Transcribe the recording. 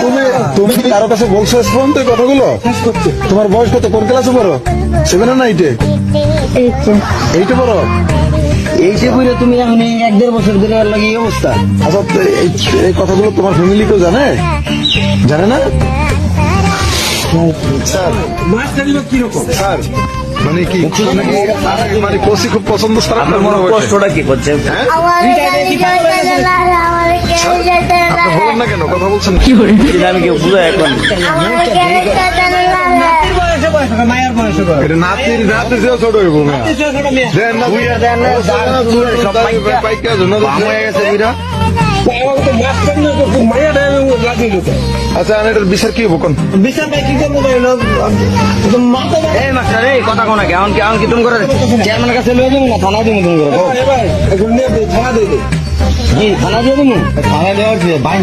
তুমি তুমি কি কারো কাছে বলছো পর্যন্ত এই কথাগুলো? তোমার বয়স কত? কোন ক্লাসে পড়ো? 7 না 8? 8 পড়ো? এই যে বুঝলে তুমি এখন এই 1-1.5 বছর ধরে লাগে এই অবস্থা। আচ্ছা, তো এই কথাগুলো তোমার ফ্যামিলি কেউ জানে? জানে না? স্যার স্যার মানে কি মানে কোসি খুব পছন্দ স্যার, আপনার মনে হয় কষ্টটা কি করছে? আপনি বলেন না কেন? কথা বলছেন কি করে আমি কেউ বুঝাই এখন এটা নাতির নাতির চেয়েও ছোট হইব না। দেন না পাইকা জন্য হয়ে গেছে বুঝা। আচ্ছা, এটার বিচার কি হবো কোন? এই মাস্টার এই কথা কোনা কি এখন কি তুমি করে চেয়ারম্যানের কাছে লয়ে যাবো না থানায় তুমি করে কি থানা দিয়ে দিবো? থানায় দেওয়ার বাইন